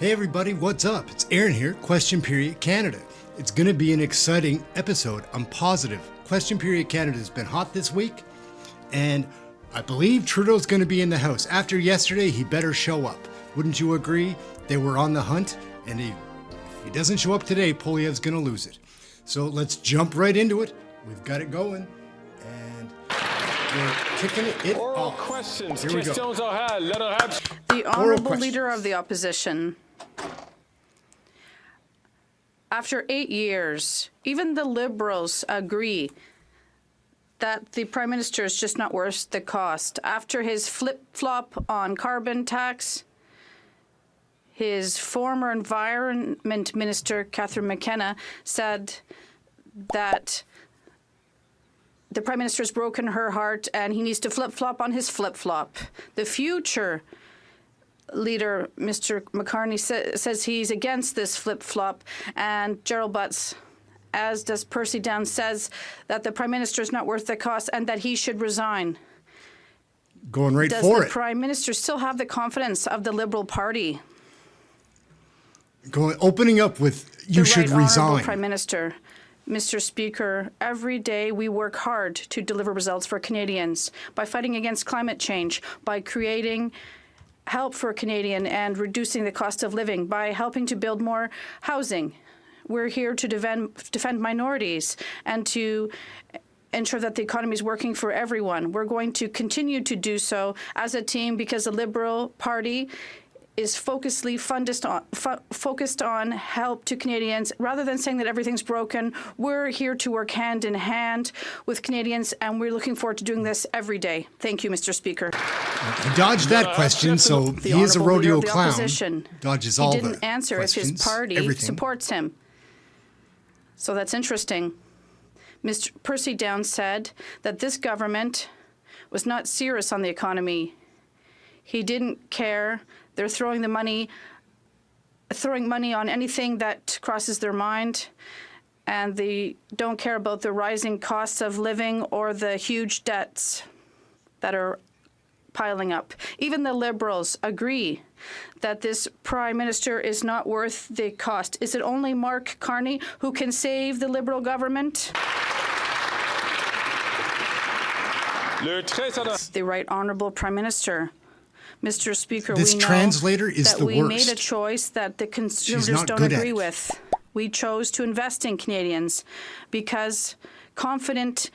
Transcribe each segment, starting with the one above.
Hey everybody, what's up? It's Ehren here, Question Period Canada. It's going to be an exciting episode, I'm positive. Question Period Canada has been hot this week, and I believe Trudeau's going to be in the House. After yesterday, he better show up. Wouldn't you agree? They were on the hunt, and if he doesn't show up today, Poilievre's going to lose it. So let's jump right into it. We've got it going, and we're kicking it off. Questions. Here we go. The Honourable Leader of the Opposition. After 8 years, even the Liberals agree that the Prime Minister is just not worth the cost. After his flip-flop on carbon tax, his former Environment Minister, Catherine McKenna, said that the Prime Minister has broken her heart and he needs to flip-flop on his flip-flop. The future leader, Mr. McCartney, says he's against this flip-flop, and Gerald Butts, as does Percy Down, says that the Prime Minister is not worth the cost and that he should resign. Going right for it. Does the Prime Minister still have the confidence of the Liberal Party? Opening up with, you should resign. Honourable Prime Minister, Mr. Speaker, every day we work hard to deliver results for Canadians by fighting against climate change, by creating help for Canadian and reducing the cost of living, by helping to build more housing. We're here to defend minorities and to ensure that the economy is working for everyone. We're going to continue to do so as a team because the Liberal Party is focused on help to Canadians. Rather than saying that everything's broken, we're here to work hand in hand with Canadians, and we're looking forward to doing this every day. Thank you, Mr. Speaker. He dodged that question, so he is a rodeo clown. Dodges all the questions. He didn't answer if his party supports him. So that's interesting. Mr. Percy Downs said that this government was not serious on the economy. He didn't care. They're throwing money on anything that crosses their mind, and they don't care about the rising costs of living or the huge debts that are piling up. Even the Liberals agree that this Prime Minister is not worth the cost. Is it only Mark Carney who can save the Liberal government? The Right Honourable Prime Minister. Mr. Speaker, this we know translator is that the we worst. made a choice that the Conservatives don't agree with. We chose to invest in Canadians because confident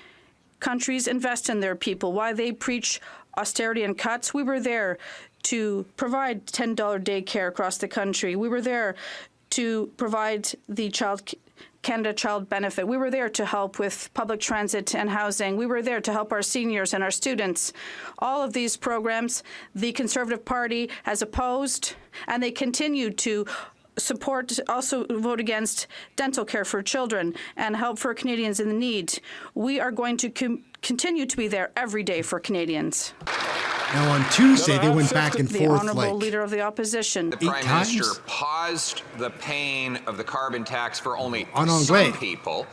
countries invest in their people. While they preach austerity and cuts, we were there to provide $10 daycare across the country. We were there to provide the Canada Child Benefit. We were there to help with public transit and housing. We were there to help our seniors and our students. All of these programs, the Conservative Party has opposed, and they continue to also vote against dental care for children and help for Canadians in need. We are going to continue to be there every day for Canadians. Now, on Tuesday, they went back and forth the Honourable Leader of the Opposition. The Prime Minister paused the paying of the carbon tax for only some people.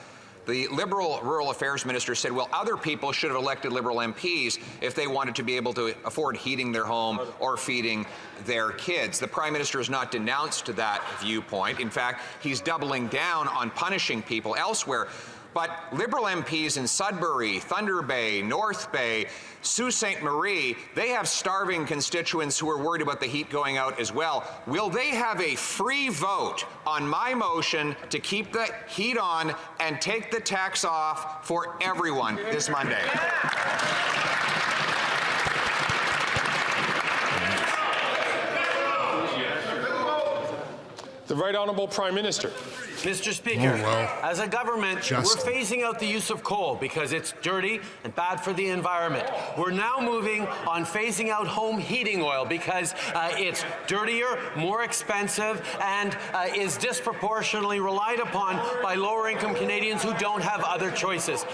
The Liberal Rural Affairs Minister said, well, other people should have elected Liberal MPs if they wanted to be able to afford heating their home or feeding their kids. The Prime Minister has not denounced that viewpoint. In fact, he's doubling down on punishing people elsewhere. But Liberal MPs in Sudbury, Thunder Bay, North Bay, Sault Ste. Marie, they have starving constituents who are worried about the heat going out as well. Will they have a free vote on my motion to keep the heat on and take the tax off for everyone this Monday? The Right Honourable Prime Minister. Mr. Speaker, as a government, we're phasing out the use of coal because it's dirty and bad for the environment. We're now moving on phasing out home heating oil because it's dirtier, more expensive, and is disproportionately relied upon by lower-income Canadians who don't have other choices.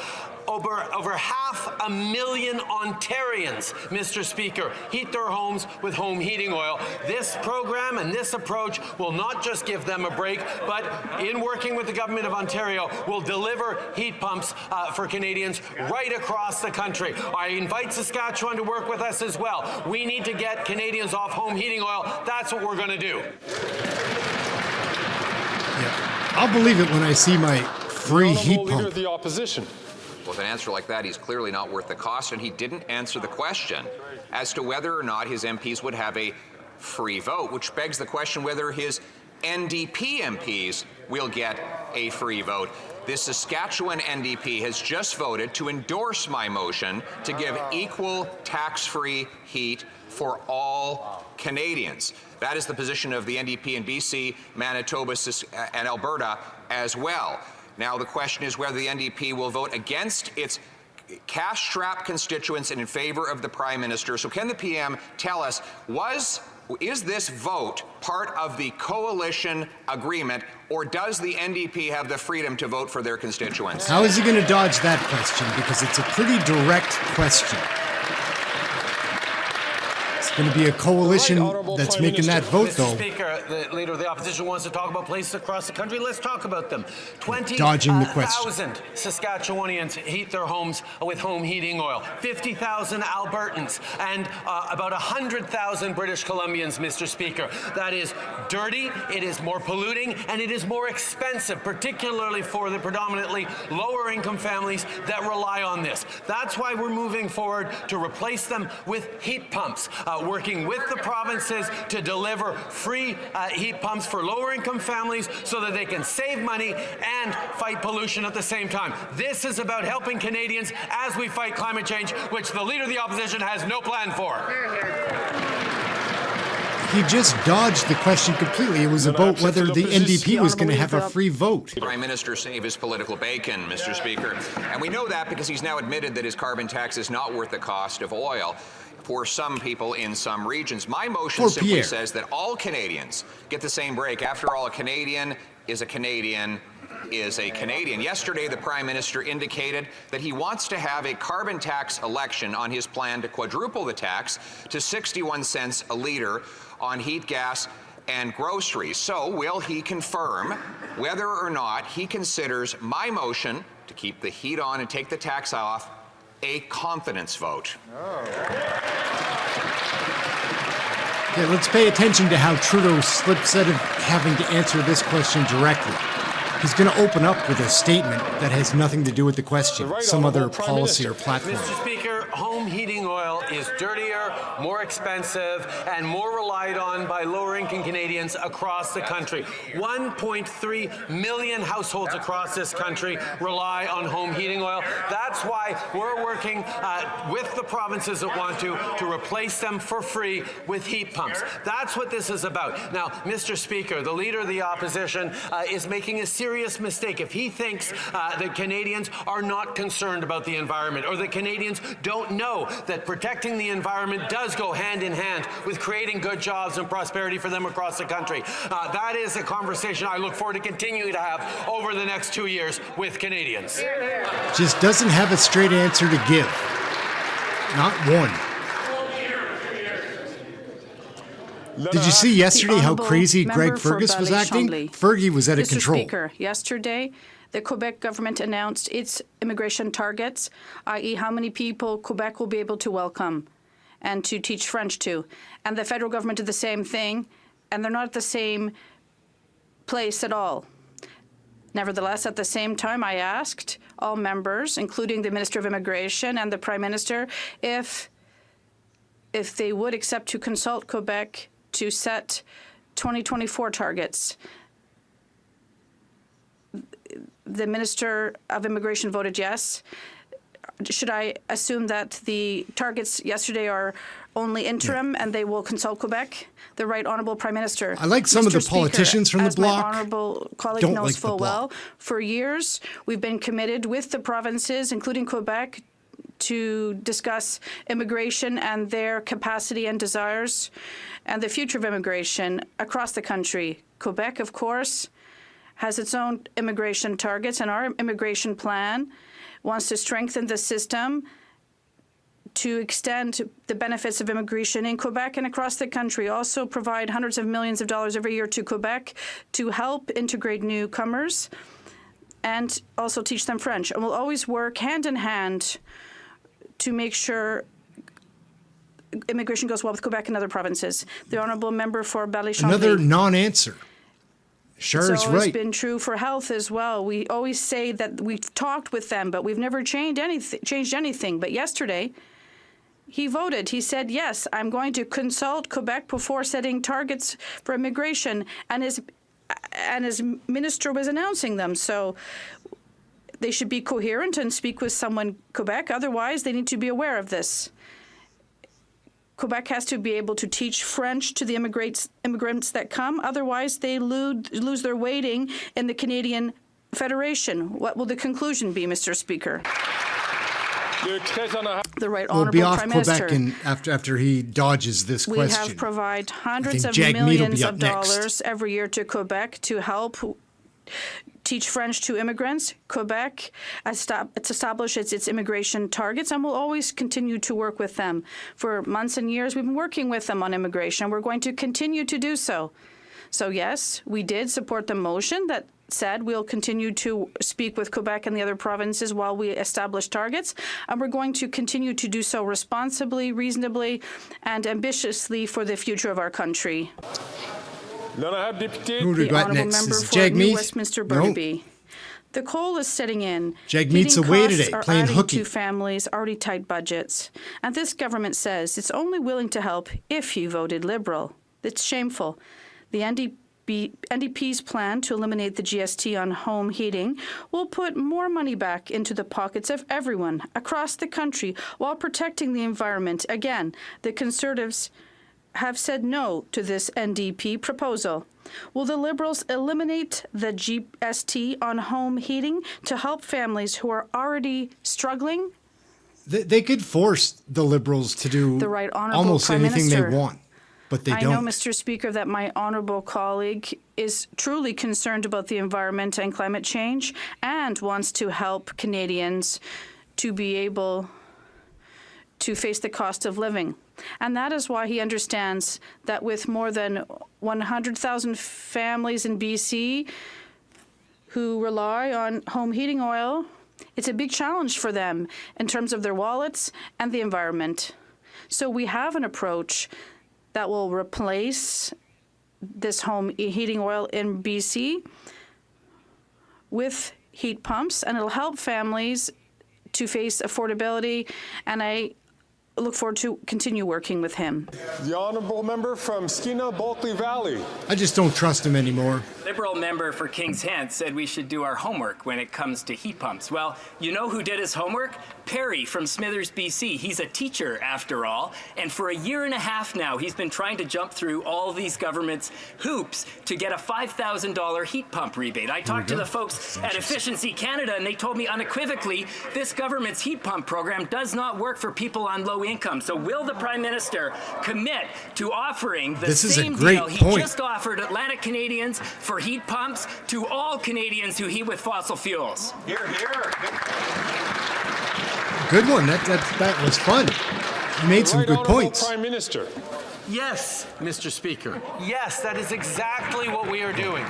Over 500,000 Ontarians, Mr. Speaker, heat their homes with home heating oil. This program and this approach will not just give them a break, but in working with the Government of Ontario, will deliver heat pumps for Canadians right across the country. I invite Saskatchewan to work with us as well. We need to get Canadians off home heating oil. That's what we're going to do. Yeah, I'll believe it when I see my free heat pump. Leader of the opposition. With an answer like that, he's clearly not worth the cost, and he didn't answer the question as to whether or not his MPs would have a free vote, which begs the question whether his NDP MPs will get a free vote. This Saskatchewan NDP has just voted to endorse my motion to give equal tax-free heat for all Canadians. That is the position of the NDP in BC, Manitoba, and Alberta as well. Now the question is whether the NDP will vote against its cash-strapped constituents and in favor of the Prime Minister. So can the PM tell us, is this vote part of the coalition agreement, or does the NDP have the freedom to vote for their constituents? How is he going to dodge that question? Because it's a pretty direct question. It's going to be a coalition that's making that vote, though. Mr. Speaker, the Leader of the Opposition wants to talk about places across the country. Let's talk about them. 20,000 Saskatchewanians heat their homes with home heating oil. 50,000 Albertans and about 100,000 British Columbians, Mr. Speaker. That is dirty, it is more polluting, and it is more expensive, particularly for the predominantly lower income families that rely on this. That's why we're moving forward to replace them with heat pumps. Working with the provinces to deliver free heat pumps for lower income families so that they can save money and fight pollution at the same time. This is about helping Canadians as we fight climate change, which the Leader of the Opposition has no plan for. He just dodged the question completely. It was about whether the NDP was going to have a free vote. Prime Minister save his political bacon, Mr. Speaker. And we know that because he's now admitted that his carbon tax is not worth the cost of oil for some people in some regions. My motion simply says that all Canadians get the same break. After all, a Canadian is a Canadian is a Canadian. Yesterday, the Prime Minister indicated that he wants to have a carbon tax election on his plan to quadruple the tax to 61 cents a litre on heat, gas, and groceries. So will he confirm whether or not he considers my motion to keep the heat on and take the tax off a confidence vote? Okay, let's pay attention to how Trudeau slips out of having to answer this question directly. He's going to open up with a statement that has nothing to do with the question, some other policy or platform. Mr. Speaker, home heating oil is dirtier, more expensive, and more relied on by lower-income Canadians across the country. 1.3 million households across this country rely on home heating oil. That's why we're working with the provinces that want to replace them for free with heat pumps. That's what this is about. Now, Mr. Speaker, the Leader of the Opposition is making a serious mistake if he thinks that Canadians are not concerned about the environment, or that Canadians don't know that protecting the environment does go hand in hand with creating good jobs and prosperity for them across the country. That is a conversation I look forward to continuing to have over the next 2 years with Canadians. Just doesn't have a straight answer to give. Not one. Did you see yesterday how crazy Greg Fergus was acting? Fergie was out of control. Mr. Speaker, yesterday, the Quebec government announced its immigration targets, i.e. how many people Quebec will be able to welcome and to teach French to. And the federal government did the same thing, and they're not at the same place at all. Nevertheless, at the same time, I asked all members, including the Minister of Immigration and the Prime Minister, if they would accept to consult Quebec to set 2024 targets. The Minister of Immigration voted yes. Should I assume that the targets yesterday are only interim and they will consult Quebec? The Right Honourable Prime Minister. I like some of the politicians from the bloc. My honourable colleague knows full well, for years we've been committed with the provinces, including Quebec, to discuss immigration and their capacity and desires and the future of immigration across the country. Quebec, of course, has its own immigration targets, and our immigration plan wants to strengthen the system to extend the benefits of immigration in Quebec and across the country, also provide hundreds of millions of dollars every year to Quebec to help integrate newcomers and also teach them French. And we'll always work hand in hand to make sure immigration goes well with Quebec and other provinces. The honourable member for Ballyshonley. Another non-answer. Sure, it's it's always right. been true for health as well. We always say that we've talked with them, but we've never changed anything. But yesterday, he voted. He said, yes, I'm going to consult Quebec before setting targets for immigration, and his minister was announcing them. So they should be coherent and speak with someone Quebec. Otherwise, they need to be aware of this. Quebec has to be able to teach French to the immigrants that come. Otherwise, they lose their weighting in the Canadian Federation. What will the conclusion be, Mr. Speaker? The Right Honourable We'll be off Prime Quebec Minister. after he dodges this question. We have provided hundreds of Jagmeet will be millions up of next. dollars every year to Quebec to help teach French to immigrants. Quebec establishes its immigration targets, and will always continue to work with them. For months and years, we've been working with them on immigration. We're going to continue to do so. So yes, we did support the motion that said we'll continue to speak with Quebec and the other provinces while we establish targets, and we're going to continue to do so responsibly, reasonably, and ambitiously for the future of our country. Who do we The got honourable next? member Is it for New Jagmeet? Westminster No. Burnaby. The cold is setting in. Jagmeet's Heating away costs today, are playing adding hooky. to families' already tight budgets. And this government says it's only willing to help if you voted Liberal. It's shameful. The NDP's plan to eliminate the GST on home heating will put more money back into the pockets of everyone across the country while protecting the environment. Again, the Conservatives have said no to this NDP proposal. Will the Liberals eliminate the GST on home heating to help families who are already struggling? They could force the Liberals to do The Right Honourable almost Prime anything Minister. they want, but they I don't. know, Mr. Speaker, that my honourable colleague is truly concerned about the environment and climate change and wants to help Canadians to be able to face the cost of living. And that is why he understands that with more than 100,000 families in BC who rely on home heating oil, it's a big challenge for them in terms of their wallets and the environment. So we have an approach that will replace this home heating oil in BC with heat pumps, and it'll help families to face affordability, and I look forward to continue working with him. The honourable member from Skeena Bulkley Valley. I just don't trust him anymore. Liberal member for Kings Head said we should do our homework when it comes to heat pumps. Well, you know who did his homework? Perry from Smithers, BC. He's a teacher, after all, and for a year and a half now, he's been trying to jump through all these government's hoops to get a $5,000 heat pump rebate. I talked to the folks at Efficiency Canada, and they told me unequivocally this government's heat pump program does not work for people on low income. So will the Prime Minister commit to offering the same deal he just offered Atlantic Canadians for heat pumps to all Canadians who heat with fossil fuels? Hear, hear. Good one. That was fun. You made some good points. Prime Minister. Yes, Mr. Speaker. Yes, that is exactly what we are doing.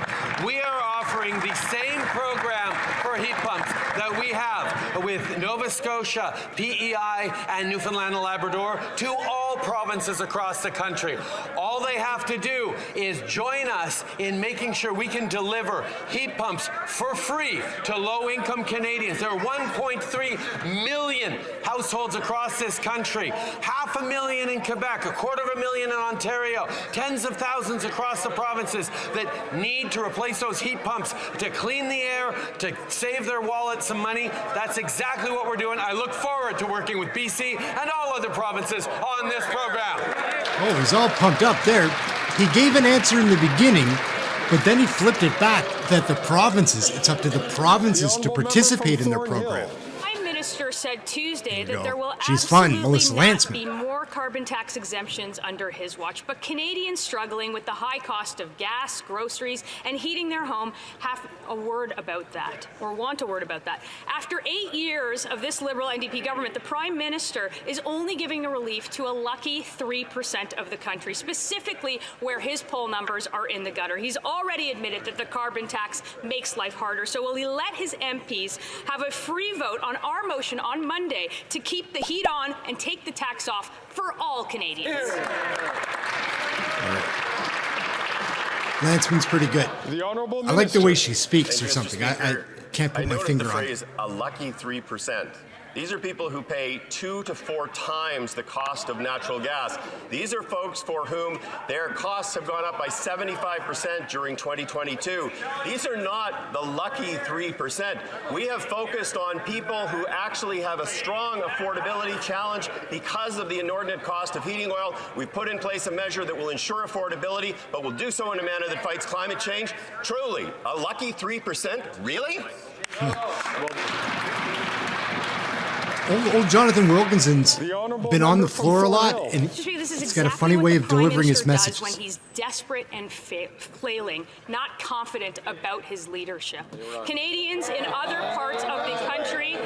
We are offering the same program for heat pumps that we have with Nova Scotia, PEI, and Newfoundland and Labrador to all provinces across the country. All they have to do is join us in making sure we can deliver heat pumps for free to low-income Canadians. There are 1.3 million households across this country, 500,000 in Quebec, 250,000 in Ontario, tens of thousands across the provinces that need to replace those heat pumps to clean the air, to save their wallet some money. That's exactly what we're doing. I look forward to working with BC and all other provinces on this program. Oh, he's all pumped up there. He gave an answer in the beginning, but then he flipped it back that the provinces, it's up to the provinces to participate in their program. Minister said Tuesday that there will She's fun, absolutely Melissa not Lanceman. be more carbon tax exemptions under his watch. But Canadians struggling with the high cost of gas, groceries, and heating their home have a word about that, or want a word about that. After 8 years of this Liberal NDP government, the Prime Minister is only giving the relief to a lucky 3% of the country, specifically where his poll numbers are in the gutter. He's already admitted that the carbon tax makes life harder. So will he let his MPs have a free vote on our motion on Monday to keep the heat on and take the tax off for all Canadians? Lanceman's pretty good. The Honourable I like the Minister. way she speaks or something. I can't put my finger on it. I noticed the phrase, a lucky 3%. These are people who pay 2 to 4 times the cost of natural gas. These are folks for whom their costs have gone up by 75% during 2022. These are not the lucky 3%. We have focused on people who actually have a strong affordability challenge because of the inordinate cost of heating oil. We've put in place a measure that will ensure affordability, but will do so in a manner that fights climate change. Truly, a lucky 3%? Really? Old Jonathan Wilkinson's been on the floor a lot, and he's got a funny way of delivering his messages. When he's desperate and flailing, not confident about his leadership. Canadians in other parts of the country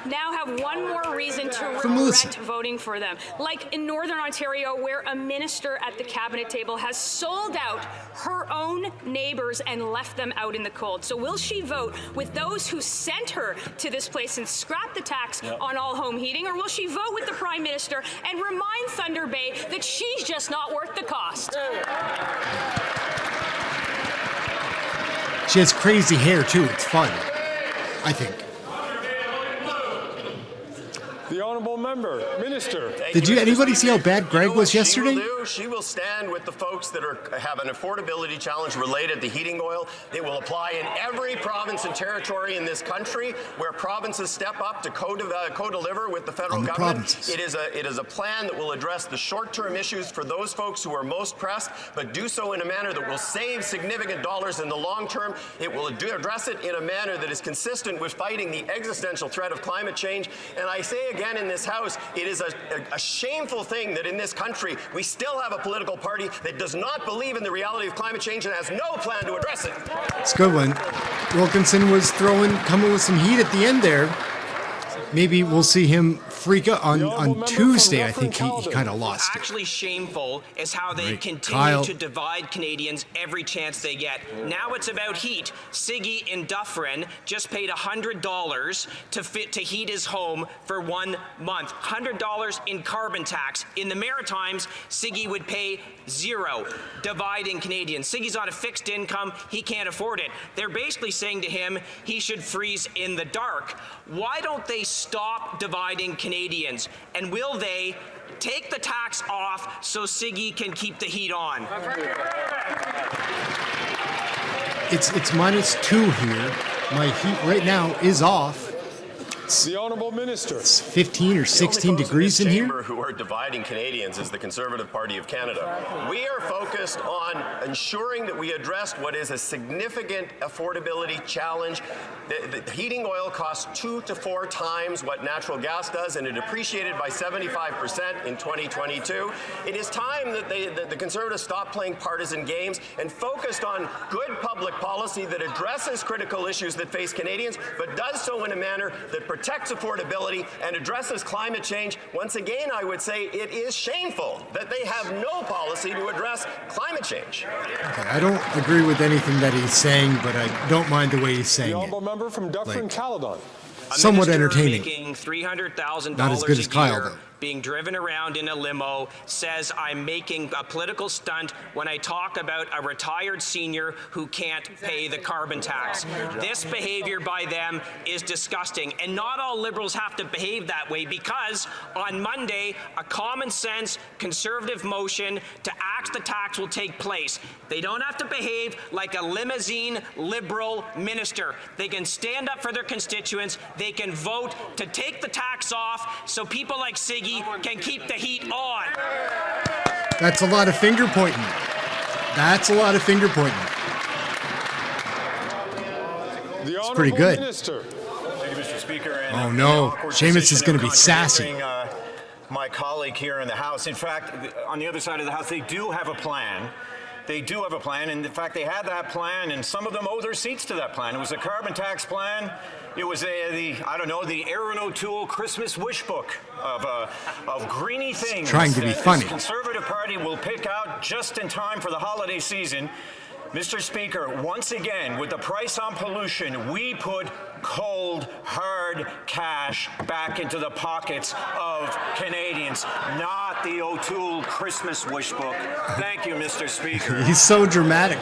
now have one more reason to regret voting for them. Like in Northern Ontario, where a minister at the cabinet table has sold out her own neighbours and left them out in the cold. So will she vote with those who sent her to this place and scrap the tax on all home heating, or will she vote with the Prime Minister and remind Thunder Bay that she's just not worth the cost? She has crazy hair too. It's fun, I think. The Honourable Member, Minister. Did anybody see how bad Greg was yesterday? She will stand with the folks that have an affordability challenge related to heating oil. They will apply in every province and territory in this country where provinces step up to co-deliver with the federal government. It is a plan that will address the short-term issues for those folks who are most pressed, but do so in a manner that will save significant dollars in the long term. It will address it in a manner that is consistent with fighting the existential threat of climate change. And I say again in this House, it is a shameful thing that in this country we still have a political party that does not believe in the reality of climate change and has no plan to address it. It's a good one. Wilkinson was coming with some heat at the end there. Maybe we'll see him freak out on Tuesday. I think he kind of lost it. Actually shameful is how they continue to divide Canadians every chance they get. Now it's about heat. Siggy in Dufferin just paid $100 to heat his home for 1 month. $100 in carbon tax. In the Maritimes, Siggy would pay $0, dividing Canadians. Siggy's on a fixed income. He can't afford it. They're basically saying to him he should freeze in the dark. Why don't they stop dividing Canadians? And will they take the tax off so Siggy can keep the heat on? It's -2 here. My heat right now is off. The Honourable Minister. It's 15 or 16 degrees in here. Who are dividing Canadians is the Conservative Party of Canada. We are focused on ensuring that we address what is a significant affordability challenge. The heating oil costs 2 to 4 times what natural gas does, and it appreciated by 75% in 2022. It is time that the Conservatives stop playing partisan games and focused on good public policy that addresses critical issues that face Canadians, but does so in a manner that protects affordability and addresses climate change. Once again, I would say it is shameful that they have no policy to address climate change. Okay, I don't agree with anything that he's saying, but I don't mind the way he's saying The Honourable Member from Dufferin, Caledon. Somewhat entertaining. Making $300,000 Not as good as Kyle, though. Being driven around in a limo says I'm making a political stunt when I talk about a retired senior who can't pay the carbon tax. This behavior by them is disgusting, and not all Liberals have to behave that way, because on Monday a common sense Conservative motion to axe the tax will take place. They don't have to behave like a limousine Liberal minister. They can stand up for their constituents. They can vote to take the tax off so people like Siggy can keep the heat on. That's a lot of finger pointing. That's a lot of finger pointing. It's pretty good. Minister. Thank you, Mr. Speaker. And, oh no, Seamus is going to be sassy. My colleague here in the House. In fact, on the other side of the House, they do have a plan. They do have a plan, and in fact, they had that plan, and some of them owe their seats to that plan. It was a carbon tax plan. It was the Ehren O'Toole Christmas wish book of greeny things. Trying to be funny. The Conservative Party will pick out just in time for the holiday season. Mr. Speaker, once again, with the price on pollution, we put cold, hard cash back into the pockets of Canadians, not got the O'Toole Christmas wish book. Thank you, Mr. Speaker. He's so dramatic.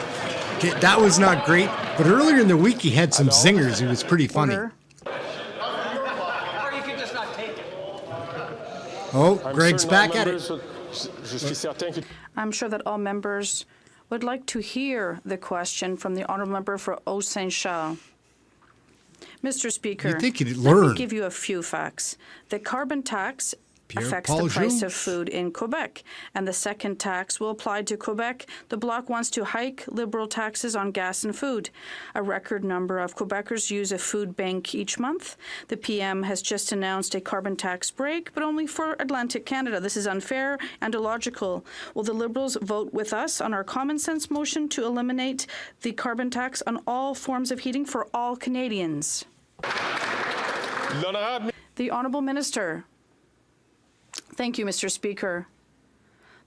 Okay, that was not great, but earlier in the week he had some zingers. He was pretty funny. Oh, Greg's back at it. I'm sure that all members would like to hear the question from the honourable member for Haut-Saint-Charles. Mr. Speaker, You'd think you'd let learn. me give you a few facts. The carbon tax affects Paul the price Jules. of food in Quebec, and the second tax will apply to Quebec. The Bloc wants to hike Liberal taxes on gas and food. A record number of Quebecers use a food bank each month. The PM has just announced a carbon tax break, but only for Atlantic Canada. This is unfair and illogical. Will the Liberals vote with us on our common sense motion to eliminate the carbon tax on all forms of heating for all Canadians? The Honourable Minister. Thank you, Mr. Speaker.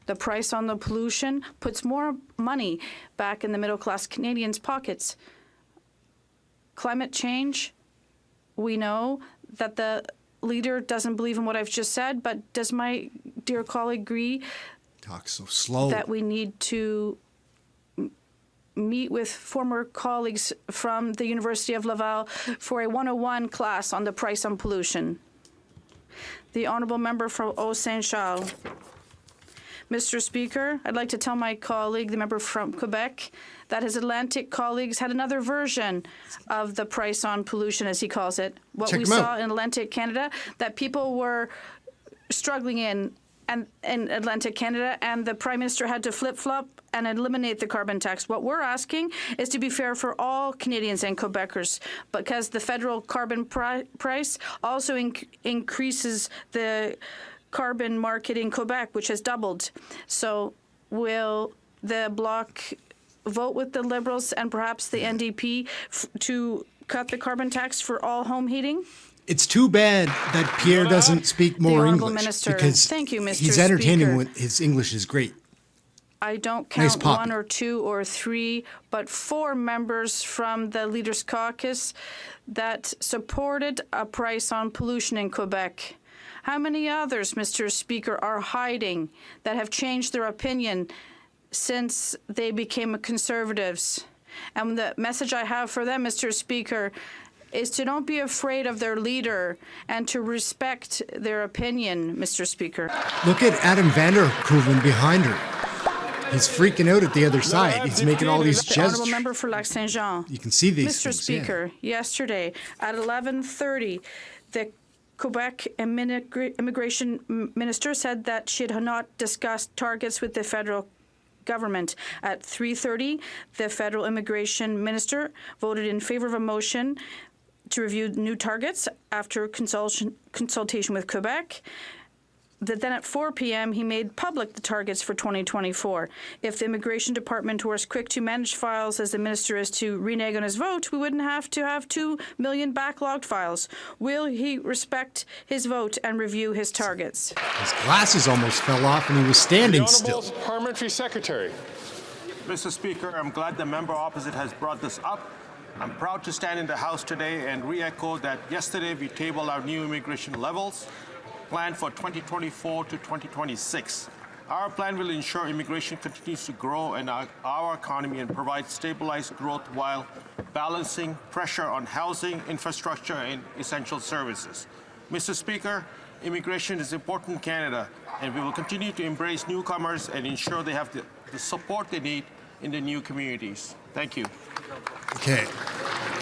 The price on the pollution puts more money back in the middle-class Canadians' pockets. Climate change, we know that the leader doesn't believe in what I've just said, but does my dear colleague agree Talk so slow. that we need to meet with former colleagues from the University of Laval for a 101 class on the price on pollution? The honourable member for Haut-Saint-Charles. Mr. Speaker, I'd like to tell my colleague, the member from Quebec, that his Atlantic colleagues had another version of the price on pollution, as he calls it. What we saw in Atlantic Canada, that people were struggling in Atlantic Canada, and the Prime Minister had to flip-flop and eliminate the carbon tax. What we're asking is to be fair for all Canadians and Quebecers, because the federal carbon price also increases the carbon market in Quebec, which has doubled. So will the Bloc vote with the Liberals and perhaps the NDP to cut the carbon tax for all home heating? It's too bad that Pierre doesn't speak more English, Minister. because Thank you, Mr. he's entertaining Speaker. when his English is great. I don't Nice count poppy. one or two or three, but 4 members from the Leaders' Caucus that supported a price on pollution in Quebec. How many others, Mr. Speaker, are hiding that have changed their opinion since they became Conservatives? And the message I have for them, Mr. Speaker, is to don't be afraid of their leader and to respect their opinion, Mr. Speaker. Look at Adam Vanderhoeven behind her. He's freaking out at the other side. He's making all these The gestures. honourable member for Lac-Saint-Jean. You can see these Mr. things, Speaker, yesterday at 11:30, the Quebec immigration minister said that she had not discussed targets with the federal government. At 3:30, the federal immigration minister voted in favor of a motion to review new targets after consultation with Quebec. Then at 4 p.m., he made public the targets for 2024. If the Immigration Department were as quick to manage files as the minister is to renege on his vote, we wouldn't have to have 2 million backlogged files. Will he respect his vote and review his targets? His glasses almost fell off and he was standing still. Parliamentary Secretary. Mr. Speaker, I'm glad the member opposite has brought this up. I'm proud to stand in the House today and re-echo that yesterday we tabled our new immigration levels planned for 2024 to 2026. Our plan will ensure immigration continues to grow in our economy and provide stabilized growth while balancing pressure on housing, infrastructure, and essential services. Mr. Speaker, immigration is important in Canada, and we will continue to embrace newcomers and ensure they have the support they need in the new communities. Thank you. Okay.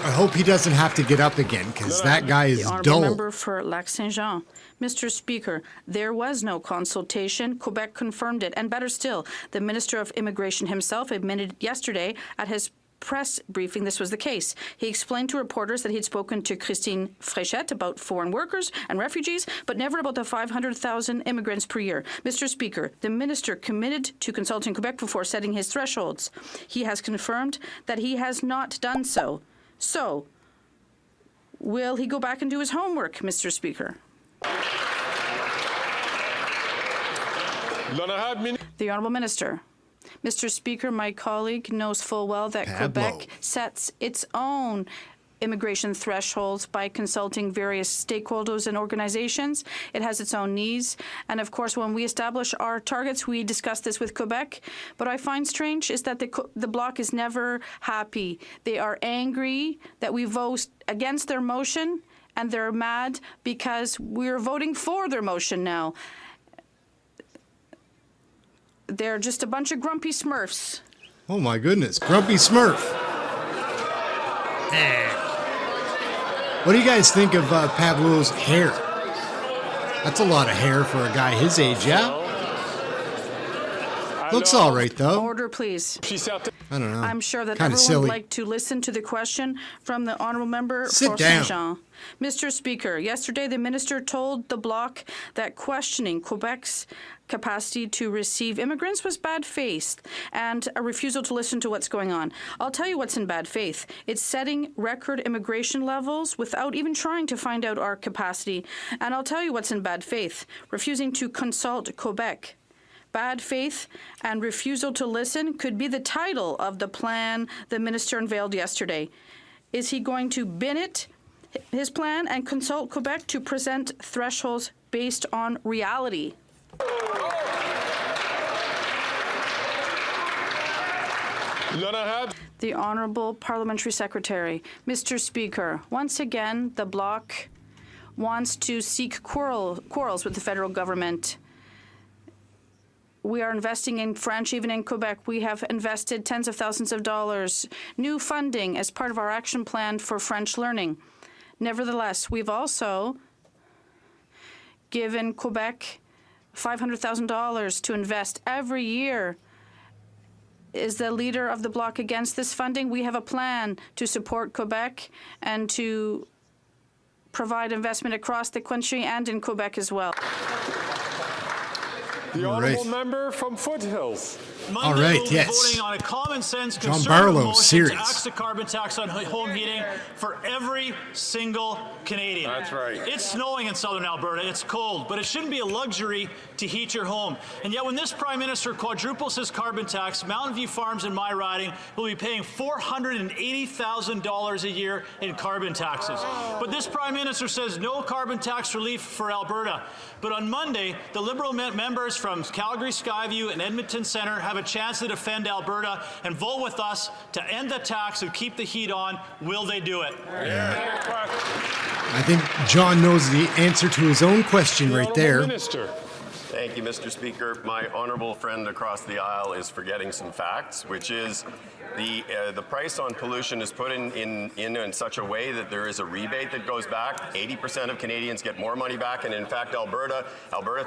I hope he doesn't have to get up again, because that guy is The honourable dull. member for Lac-Saint-Jean. Mr. Speaker, there was no consultation. Quebec confirmed it. And better still, the Minister of Immigration himself admitted yesterday at his press briefing this was the case. He explained to reporters that he'd spoken to Christine Fréchette about foreign workers and refugees, but never about the 500,000 immigrants per year. Mr. Speaker, the minister committed to consulting Quebec before setting his thresholds. He has confirmed that he has not done so. So, will he go back and do his homework, Mr. Speaker? The Honourable Minister. Mr. Speaker, my colleague knows full well that Pablo. Quebec sets its own immigration thresholds by consulting various stakeholders and organizations. It has its own needs. And of course, when we establish our targets, we discuss this with Quebec. What I find strange is that the Bloc is never happy. They are angry that we vote against their motion, and they're mad because we're voting for their motion now. They're just a bunch of grumpy Smurfs. Oh my goodness, grumpy Smurf. What do you guys think of Pablo's hair? That's a lot of hair for a guy his age, yeah? Looks all right, though. Order, please. I don't know. I'm sure that Kinda everyone silly. would like to listen to the question from the honourable member Sit for down. Saint-Jean. Mr. Speaker, yesterday the minister told the Bloc that questioning Quebec's capacity to receive immigrants was bad faith and a refusal to listen to what's going on. I'll tell you what's in bad faith. It's setting record immigration levels without even trying to find out our capacity. And I'll tell you what's in bad faith. Refusing to consult Quebec. Bad faith and refusal to listen could be the title of the plan the minister unveiled yesterday. Is he going to bin it, his plan, and consult Quebec to present thresholds based on reality? The Honourable Parliamentary Secretary. Mr. Speaker, once again, the Bloc wants to seek quarrels with the federal government. We are investing in French, even in Quebec. We have invested tens of thousands of dollars, new funding as part of our action plan for French learning. Nevertheless, we've also given Quebec $500,000 to invest every year. Is the leader of the Bloc against this funding? We have a plan to support Quebec and to provide investment across the country and in Quebec as well. The honourable member from Foothills. Monday, all right, we'll yes. be voting on a common sense John conservative Barlow, motion serious. to axe the carbon tax on home heating for every single Canadian. That's right. It's snowing in southern Alberta. It's cold, but it shouldn't be a luxury to heat your home. And yet when this Prime Minister quadruples his carbon tax, Mountain View Farms in my riding will be paying $480,000 a year in carbon taxes. But this Prime Minister says no carbon tax relief for Alberta. But on Monday, the Liberal members from Calgary Skyview and Edmonton Centre have a chance to defend Alberta and vote with us to end the tax and keep the heat on. Will they do it? I think John knows the answer to his own question right there. Minister. Thank you, Mr. Speaker. My honourable friend across the aisle is forgetting some facts, which is the price on pollution is put in such a way that there is a rebate that goes back. 80% of Canadians get more money back, and in fact, Alberta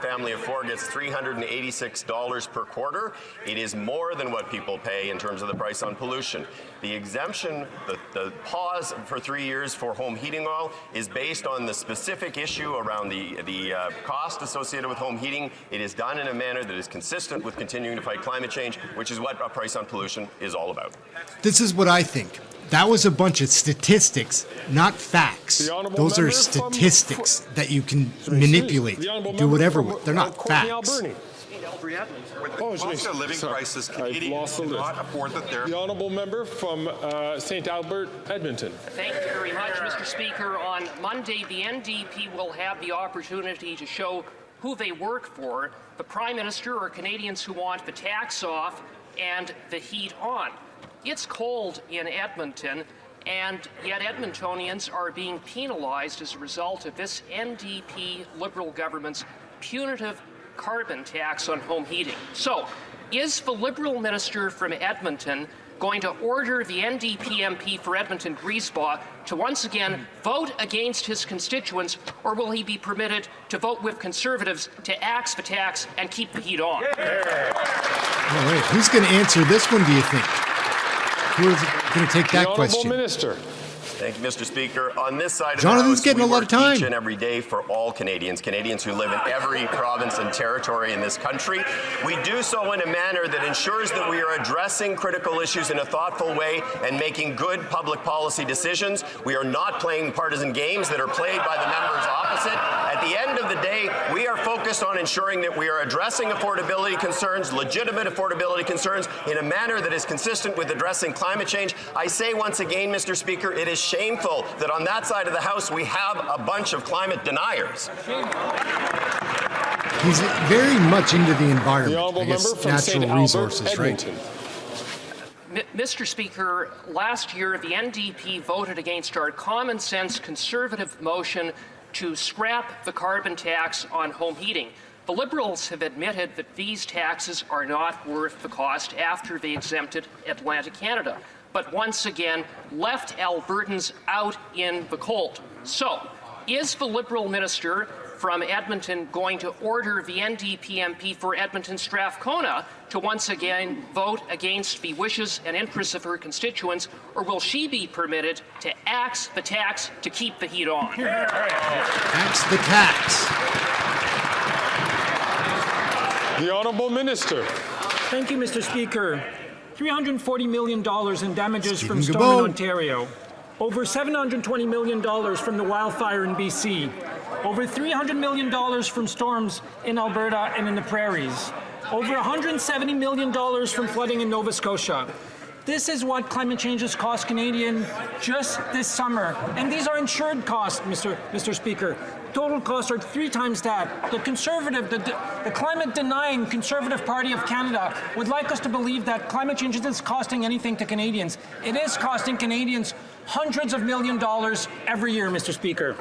family of four gets $386 per quarter. It is more than what people pay in terms of the price on pollution. The exemption, the pause for 3 years for home heating oil is based on the specific issue around the cost associated with home heating. It is done in a manner that is consistent with continuing to fight climate change, which is what a price on pollution is all about. This is what I think. That was a bunch of statistics, not facts. Those are statistics that you can manipulate, do whatever with. They're not facts. With the cost of living crisis, Canadians cannot afford the therapy. The honourable member from St. Albert, Edmonton. Thank you very much, Mr. Speaker. On Monday, the NDP will have the opportunity to show who they work for, the Prime Minister or Canadians who want the tax off and the heat on. It's cold in Edmonton, and yet Edmontonians are being penalized as a result of this NDP Liberal government's punitive carbon tax on home heating. So, is the Liberal minister from Edmonton going to order the NDP MP for Edmonton Griesbach to once again vote against his constituents, or will he be permitted to vote with Conservatives to axe the tax and keep the heat on? All right, who's going to answer this one, do you think? Who is going to take that question? Minister. Thank you, Mr. Speaker. On this side of Jonathan's the House, getting a lot of time. each and every day for all Canadians who live in every province and territory in this country. We do so in a manner that ensures that we are addressing critical issues in a thoughtful way and making good public policy decisions. We are not playing partisan games that are played by the members opposite. At the end of the day, we are focused on ensuring that we are addressing affordability concerns, legitimate affordability concerns, in a manner that is consistent with addressing climate change. I say once again, Mr. Speaker, it is shameful that on that side of the House we have a bunch of climate deniers. He's very much into the environment, I guess, natural resources, right? Mr. Speaker, last year the NDP voted against our common sense conservative motion to scrap the carbon tax on home heating. The Liberals have admitted that these taxes are not worth the cost after they exempted Atlantic Canada, but once again left Albertans out in the cold. So, is the Liberal minister from Edmonton going to order the NDP MP for Edmonton Strathcona to once again vote against the wishes and interests of her constituents, or will she be permitted to axe the tax to keep the heat on? Axe the tax. The Honourable Minister. Thank you, Mr. Speaker. $340 million in damages from Stephen storm Gabon. in Ontario. Over $720 million from the wildfire in BC. Over $300 million from storms in Alberta and in the prairies. Over $170 million from flooding in Nova Scotia. This is what climate change has cost Canadians just this summer. And these are insured costs, Mr. Speaker. Total costs are 3 times that. The Conservative, the climate-denying Conservative Party of Canada would like us to believe that climate change isn't costing anything to Canadians. It is costing Canadians hundreds of $millions every year, Mr. Speaker.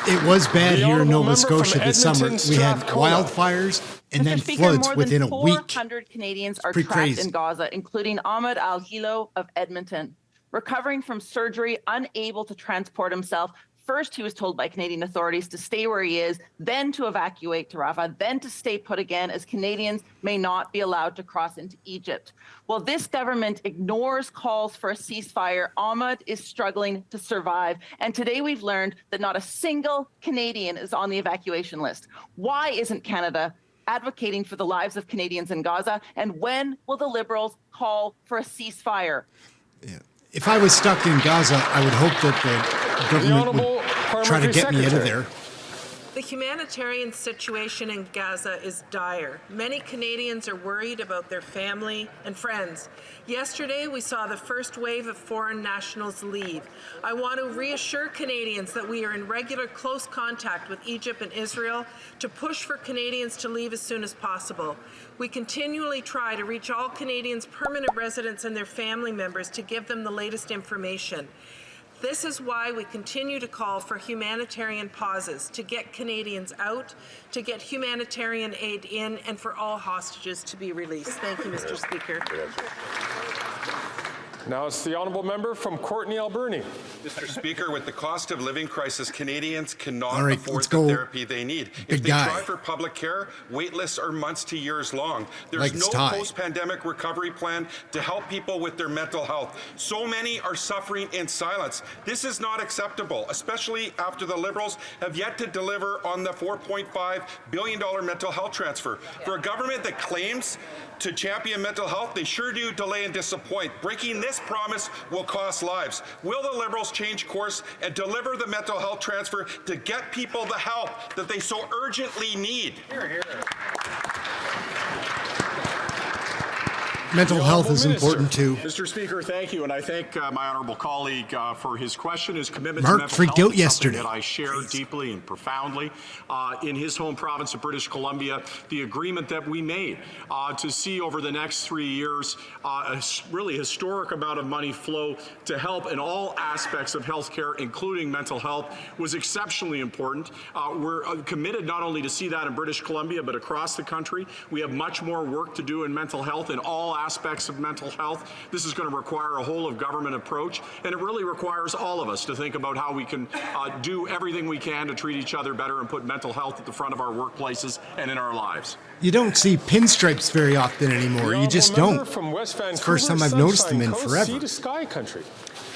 It was bad here in Nova Scotia this summer. We had wildfires and then floods within a week. More than 400 Canadians are trapped in Gaza, including Ahmed Al-Hilo of Edmonton. Recovering from surgery, unable to transport himself. First, he was told by Canadian authorities to stay where he is, then to evacuate to Rafah, then to stay put again, as Canadians may not be allowed to cross into Egypt. While this government ignores calls for a ceasefire, Ahmed is struggling to survive. And today we've learned that not a single Canadian is on the evacuation list. Why isn't Canada advocating for the lives of Canadians in Gaza? And when will the Liberals call for a ceasefire? Yeah. If I was stuck in Gaza, I would hope that the government would try to get me out of there. The humanitarian situation in Gaza is dire. Many Canadians are worried about their family and friends. Yesterday, we saw the first wave of foreign nationals leave. I want to reassure Canadians that we are in regular close contact with Egypt and Israel to push for Canadians to leave as soon as possible. We continually try to reach all Canadians' permanent residents and their family members to give them the latest information. This is why we continue to call for humanitarian pauses, to get Canadians out, to get humanitarian aid in, and for all hostages to be released. Thank you, Mr. Speaker. Now it's the Honourable Member from Courtenay, Alberni. Mr. Speaker, with the cost of living crisis, Canadians cannot afford the therapy they need. If they try for public care, wait lists are months to years long. There's no post-pandemic recovery plan to help people with their mental health. So many are suffering in silence. This is not acceptable, especially after the Liberals have yet to deliver on the $4.5 billion mental health transfer. For a government that claims to champion mental health, they sure do delay and disappoint. Breaking this promise will cost lives. Will the Liberals change course and deliver the mental health transfer to get people the help that they so urgently need? Hear, hear. Mental health is important too. Mr. Speaker, thank you, and I thank my honourable colleague for his question. His commitment Mark to mental freaked health out is yesterday. something that I share deeply and profoundly. In his home province of British Columbia, the agreement that we made to see over the next 3 years a really historic amount of money flow to help in all aspects of healthcare, including mental health, was exceptionally important. We're committed not only to see that in British Columbia, but across the country. We have much more work to do in mental health in all aspects of mental health. This is going to require a whole of government approach, and it really requires all of us to think about how we can do everything we can to treat each other better and put mental health at the front of our workplaces and in our lives. You don't see pinstripes very often anymore. You just don't. It's the first time I've noticed them in forever. Sea to Sky Country.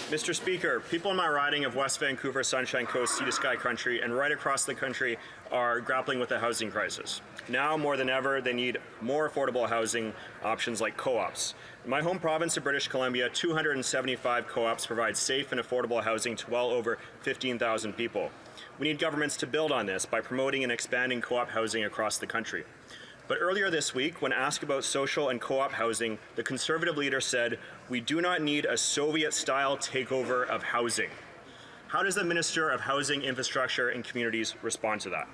Mr. Speaker, people in my riding of West Vancouver, Sunshine Coast, Sea to Sky Country, and right across the country are grappling with the housing crisis. Now more than ever, they need more affordable housing options like co-ops. In my home province of British Columbia, 275 co-ops provide safe and affordable housing to well over 15,000 people. We need governments to build on this by promoting and expanding co-op housing across the country. But earlier this week, when asked about social and co-op housing, the Conservative leader said, "We do not need a Soviet-style takeover of housing." How does the Minister of Housing, Infrastructure and Communities respond to that?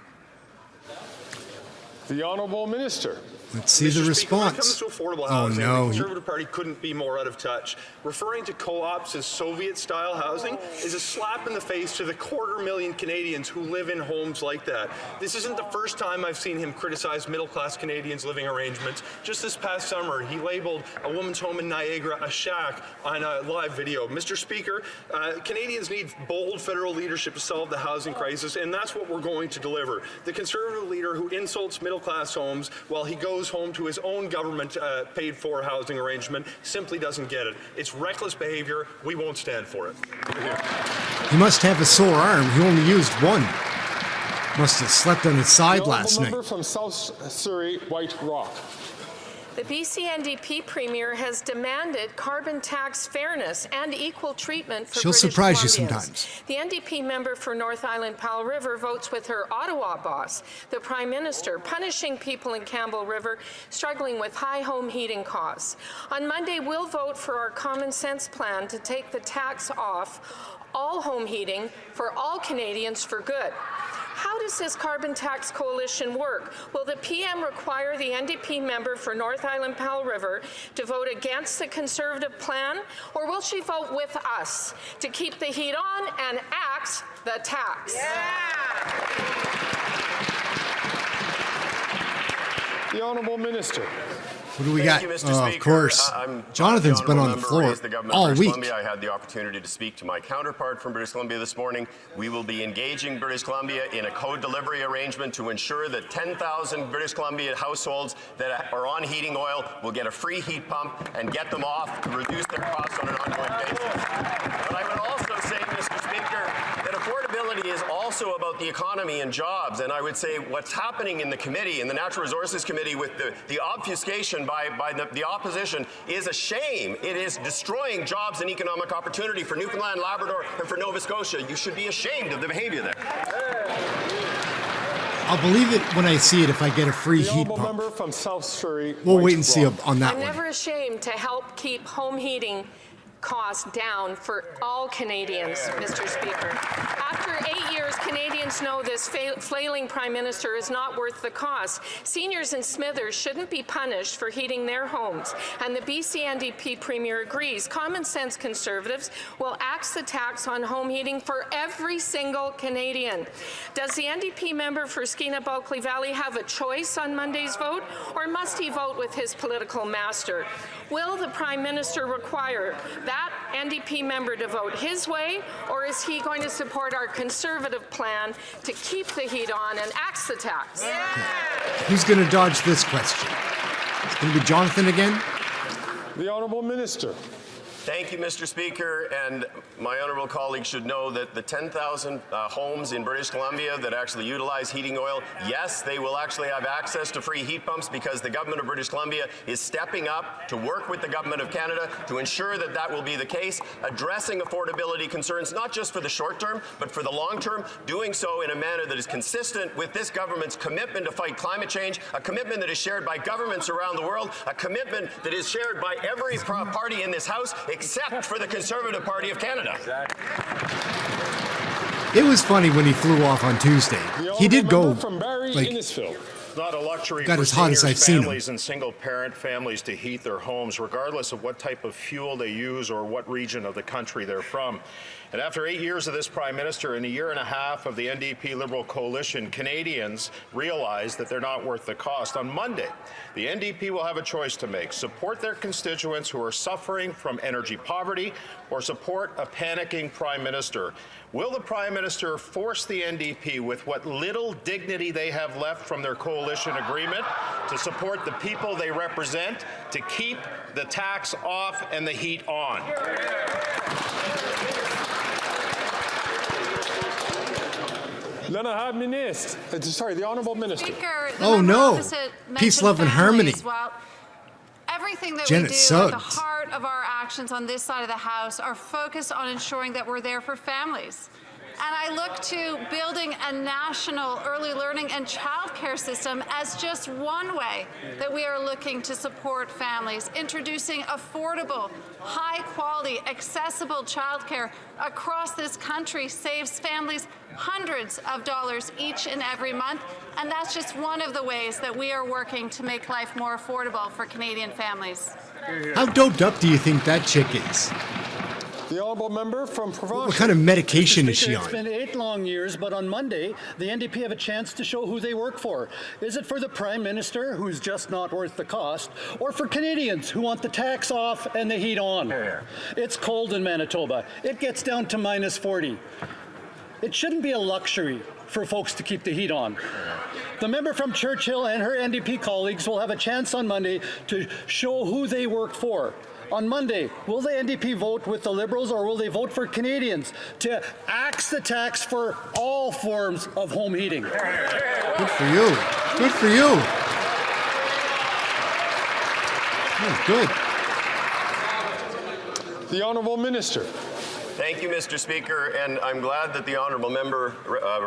The Honourable Minister. Let's see the response. When it comes to affordable housing, the Conservative Party couldn't be more out of touch. Referring to co-ops as Soviet-style housing is a slap in the face to the 250,000 Canadians who live in homes like that. This isn't the first time I've seen him criticize middle-class Canadians' living arrangements. Just this past summer, he labeled a woman's home in Niagara a shack on a live video. Mr. Speaker, Canadians need bold federal leadership to solve the housing crisis, and that's what we're going to deliver. The Conservative leader who insults middle-class homes while he goes home to his own government paid for housing arrangement simply doesn't get it. It's reckless behavior. We won't stand for it. He must have a sore arm. He only used one. Must have slept on his side last night. Member from South Surrey, White Rock. The BC NDP Premier has demanded carbon tax fairness and equal treatment for British surprise you Columbians. sometimes. The NDP member for North Island Powell River votes with her Ottawa boss, the Prime Minister, punishing people in Campbell River struggling with high home heating costs. On Monday, we'll vote for our common sense plan to take the tax off all home heating for all Canadians for good. How does this carbon tax coalition work? Will the PM require the NDP member for North Island Powell River to vote against the Conservative plan, or will she vote with us to keep the heat on and axe the tax? The Honourable Minister. What do we got? Of course, Jonathan's been on the floor all week. I had the opportunity to speak to my counterpart from British Columbia this morning. We will be engaging British Columbia in a code delivery arrangement to ensure that 10,000 British Columbia households that are on heating oil will get a free heat pump and get them off to reduce their costs on an ongoing basis. But I would also say, Mr. Speaker, that affordability is also about the economy and jobs. And I would say what's happening in the committee, in the Natural Resources Committee, with the obfuscation by the opposition is a shame. It is destroying jobs and economic opportunity for Newfoundland, Labrador, and for Nova Scotia. You should be ashamed of the behavior there. I'll believe it when I see it if I get a free heat pump. Member from South Surrey, we'll wait and see on that I'm one. never ashamed to help keep home heating costs down for all Canadians, Mr. Speaker. After 8 years, Canadians know this flailing Prime Minister is not worth the cost. Seniors in Smithers shouldn't be punished for heating their homes, and the BC NDP Premier agrees. Common sense Conservatives will axe the tax on home heating for every single Canadian. Does the NDP member for Skeena-Bulkley Valley have a choice on Monday's vote, or must he vote with his political master? Will the Prime Minister require that NDP member to vote his way, or is he going to support our Conservative plan to keep the heat on and axe the tax? Who's going to dodge this question? It's going to be Jonathan again? The Honourable Minister. Thank you, Mr. Speaker, and my honourable colleagues should know that the 10,000 homes in British Columbia that actually utilize heating oil, yes, they will actually have access to free heat pumps because the government of British Columbia is stepping up to work with the government of Canada to ensure that that will be the case, addressing affordability concerns not just for the short term, but for the long term, doing so in a manner that is consistent with this government's commitment to fight climate change, a commitment that is shared by governments around the world, a commitment that is shared by every party in this House, except for the Conservative Party of Canada. It was funny when he flew off on Tuesday. He did go, like, not a luxury got for as hot as I've seen him. families and single-parent families to heat their homes, regardless of what type of fuel they use or what region of the country they're from. And after 8 years of this Prime Minister and a year and a half of the NDP Liberal coalition, Canadians realize that they're not worth the cost. On Monday, the NDP will have a choice to make: support their constituents who are suffering from energy poverty, or support a panicking Prime Minister. Will the Prime Minister force the NDP, with what little dignity they have left from their coalition agreement, to support the people they represent, to keep the tax off and the heat on? The Honourable Minister. Speaker, oh no, peace, love, and harmony. Well, everything that Janet we do Suggs. at the heart of our actions on this side of the House are focused on ensuring that we're there for families. And I look to building a national early learning and childcare system as just one way that we are looking to support families. Introducing affordable, high-quality, accessible childcare across this country saves families hundreds of dollars each and every month, and that's just one of the ways that we are working to make life more affordable for Canadian families. How doped up do you think that chick is? The honourable member from Provencher. What kind of medication is she on? It's been 8 long years, but on Monday, the NDP have a chance to show who they work for. Is it for the Prime Minister, who's just not worth the cost, or for Canadians who want the tax off and the heat on? It's cold in Manitoba. It gets down to -40. It shouldn't be a luxury for folks to keep the heat on. The member from Churchill and her NDP colleagues will have a chance on Monday to show who they work for. On Monday, will the NDP vote with the Liberals, or will they vote for Canadians to axe the tax for all forms of home heating? Good for you. Good for you. That's good. The Honourable Minister. Thank you, Mr. Speaker, and I'm glad that the honourable member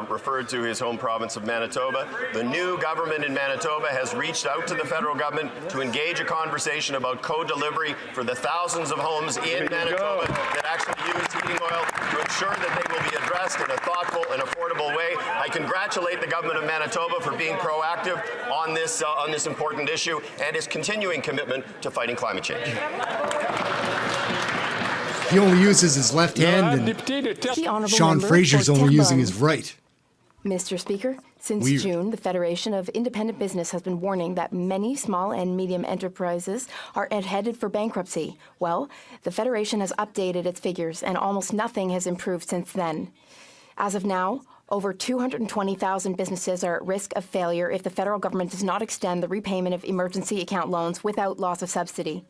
referred to his home province of Manitoba. The new government in Manitoba has reached out to the federal government to engage a conversation about co-delivery for the thousands of homes in Manitoba that actually use heating oil to ensure that they will be addressed in a thoughtful and affordable way. I congratulate the government of Manitoba for being proactive on this important issue and its continuing commitment to fighting climate change. He only uses his left hand, and Sean Fraser's only using his right. Mr. Speaker, since June, the Federation of Independent Business has been warning that many small and medium enterprises are headed for bankruptcy. Well, the Federation has updated its figures, and almost nothing has improved since then. As of now, over 220,000 businesses are at risk of failure if the federal government does not extend the repayment of emergency account loans without loss of subsidy.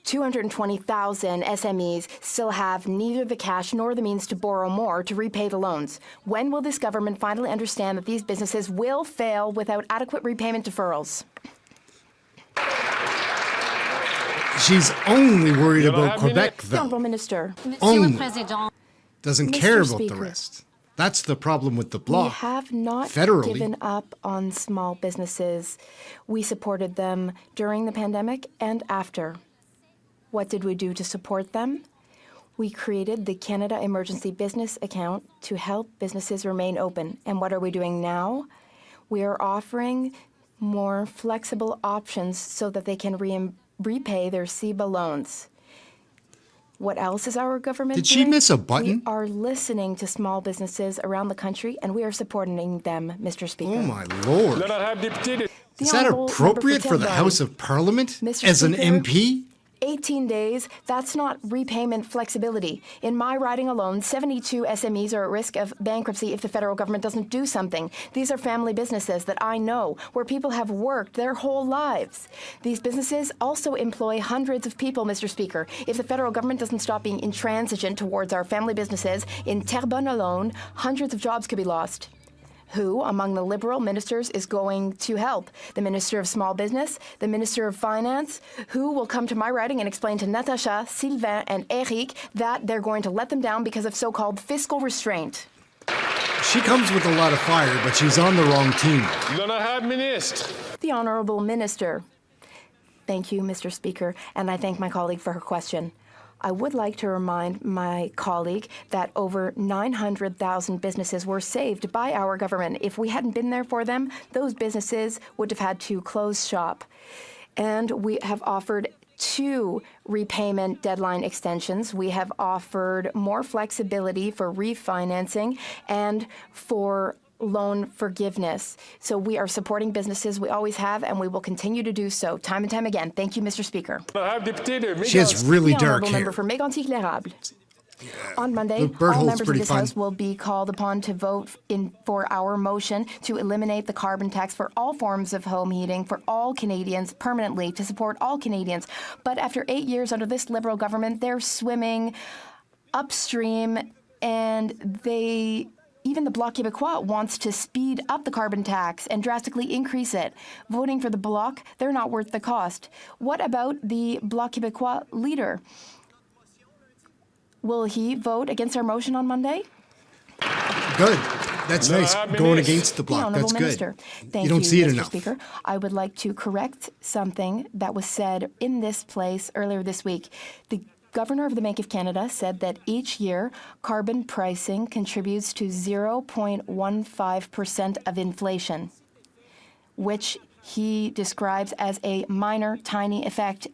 220,000 SMEs still have neither the cash nor the means to borrow more to repay the loans. When will this government finally understand that these businesses will fail without adequate repayment deferrals? She's only worried about Quebec, though. Honourable Minister. Only. Doesn't care about the rest. That's the problem with the Bloc. We have not given up on small businesses. We supported them during the pandemic and after. What did we do to support them? We created the Canada Emergency Business Account to help businesses remain open. And what are we doing now? We are offering more flexible options so that they can repay their CEBA loans. What else is our government doing? Did she miss a button? We are listening to small businesses around the country, and we are supporting them, Mr. Speaker. Oh, my Lord. Is that appropriate for the House of Parliament as an MP? 18 days, that's not repayment flexibility. In my riding alone, 72 SMEs are at risk of bankruptcy if the federal government doesn't do something. These are family businesses that I know, where people have worked their whole lives. These businesses also employ hundreds of people, Mr. Speaker. If the federal government doesn't stop being intransigent towards our family businesses, in Terrebonne alone, hundreds of jobs could be lost. Who, among the Liberal ministers, is going to help? The Minister of Small Business? The Minister of Finance? Who will come to my riding and explain to Natasha, Sylvain, and Eric that they're going to let them down because of so-called fiscal restraint? She comes with a lot of fire, but she's on the wrong team. The Honourable Minister. Thank you, Mr. Speaker, and I thank my colleague for her question. I would like to remind my colleague that over 900,000 businesses were saved by our government. If we hadn't been there for them, those businesses would have had to close shop. And we have offered 2 repayment deadline extensions. We have offered more flexibility for refinancing and for loan forgiveness. So we are supporting businesses. We always have, and we will continue to do so time and time again. Thank you, Mr. Speaker. She has really dark hair. Member for Mégantic-L'Érable. On Monday, all members of this House will be called upon to vote for our motion to eliminate the carbon tax for all forms of home heating for all Canadians permanently, to support all Canadians. But after 8 years under this Liberal government, they're swimming upstream, and even the Bloc Québécois wants to speed up the carbon tax and drastically increase it. Voting for the Bloc, they're not worth the cost. What about the Bloc Québécois leader? Will he vote against our motion on Monday? Good. That's nice. Going against the block. That's good. Minister. Thank you don't see it Mr. enough. Speaker. I would like to correct something that was said in this place earlier this week. The Governor of the Bank of Canada said that each year carbon pricing contributes to 0.15% of inflation, which he describes as a minor, tiny effect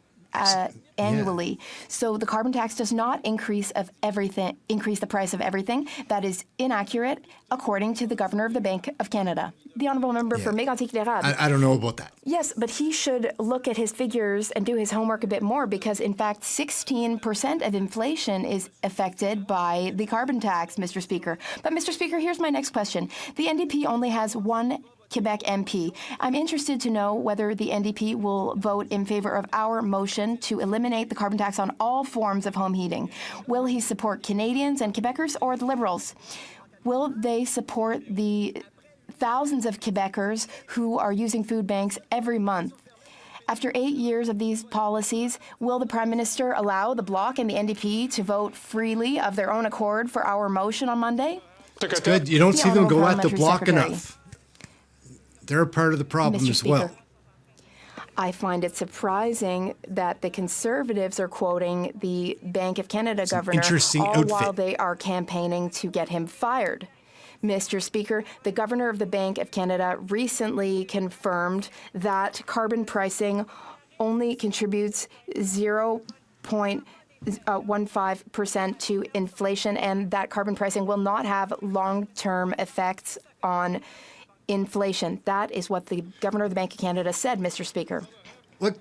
annually. So the carbon tax does not increase the price of everything. That is inaccurate, according to the Governor of the Bank of Canada. The Honourable Member for Mégantic-L'Érable. I don't know about that. Yes, but he should look at his figures and do his homework a bit more because, in fact, 16% of inflation is affected by the carbon tax, Mr. Speaker. But, Mr. Speaker, here's my next question. The NDP only has one Quebec MP. I'm interested to know whether the NDP will vote in favor of our motion to eliminate the carbon tax on all forms of home heating. Will he support Canadians and Quebecers or the Liberals? Will they support the thousands of Quebecers who are using food banks every month? After 8 years of these policies, will the Prime Minister allow the Bloc and the NDP to vote freely of their own accord for our motion on Monday? It's good. You don't see them go at the Bloc enough. They're a part of the problem as well. I find it surprising that the Conservatives are quoting the Bank of Canada governor while they are campaigning to get him fired. Mr. Speaker, the Governor of the Bank of Canada recently confirmed that carbon pricing only contributes 0.15% to inflation, and that carbon pricing will not have long-term effects on inflation. That is what the Governor of the Bank of Canada said, Mr. Speaker. What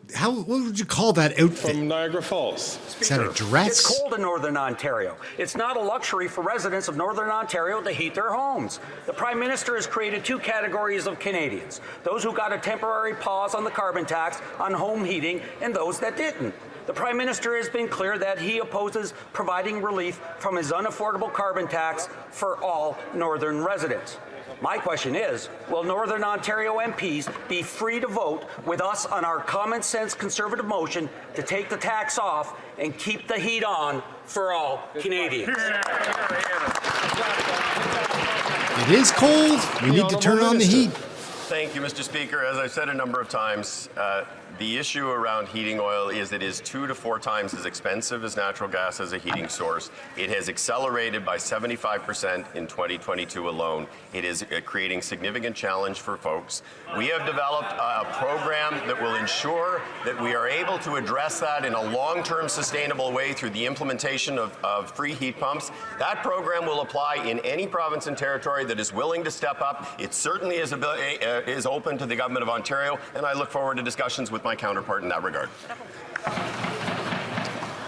would you call that outfit? From Niagara Falls. Is that a dress? It's cold in Northern Ontario. It's not a luxury for residents of Northern Ontario to heat their homes. The Prime Minister has created two categories of Canadians: those who got a temporary pause on the carbon tax on home heating and those that didn't. The Prime Minister has been clear that he opposes providing relief from his unaffordable carbon tax for all Northern residents. My question is, will Northern Ontario MPs be free to vote with us on our common sense Conservative motion to take the tax off and keep the heat on for all Canadians? It is cold. We need to turn on the heat. Thank you, Mr. Speaker. As I've said a number of times, the issue around heating oil is it is 2 to 4 times as expensive as natural gas as a heating source. It has accelerated by 75% in 2022 alone. It is creating significant challenge for folks. We have developed a program that will ensure that we are able to address that in a long-term sustainable way through the implementation of free heat pumps. That program will apply in any province and territory that is willing to step up. It certainly is open to the Government of Ontario, and I look forward to discussions with my counterpart in that regard.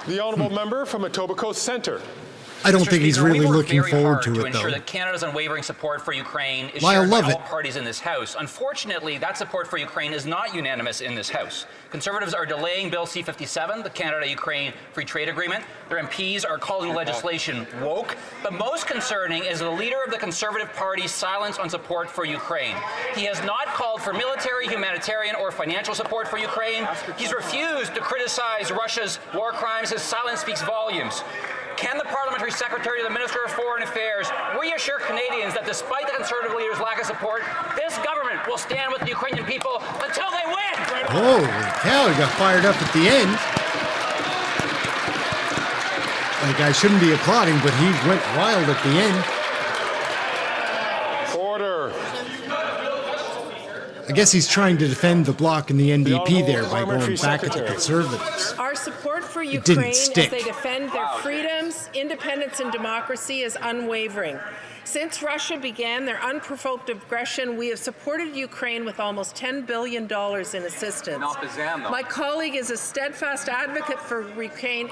The honourable member from Etobicoke Centre. I don't think he's really looking forward to it, though. To ensure that Canada's unwavering support for Ukraine is shared by all parties in this House. Unfortunately, that support for Ukraine is not unanimous in this House. Conservatives are delaying Bill C-57, the Canada-Ukraine Free Trade Agreement. Their MPs are calling the legislation woke. But most concerning is the leader of the Conservative Party's silence on support for Ukraine. He has not called for military, humanitarian, or financial support for Ukraine. He's refused to criticize Russia's war crimes. His silence speaks volumes. Can the Parliamentary Secretary of the Minister of Foreign Affairs reassure Canadians that despite the Conservative leader's lack of support, this government will stand with the Ukrainian people until they win? Holy cow, he got fired up at the end. Like, I shouldn't be applauding, but he went wild at the end. Order. I guess he's trying to defend the Bloc and the NDP there by going back at the Conservatives. Our support for Ukraine as they defend their freedoms, independence, and democracy is unwavering. Since Russia began their unprovoked aggression, we have supported Ukraine with almost $10 billion in assistance. My colleague is a steadfast advocate for Ukraine,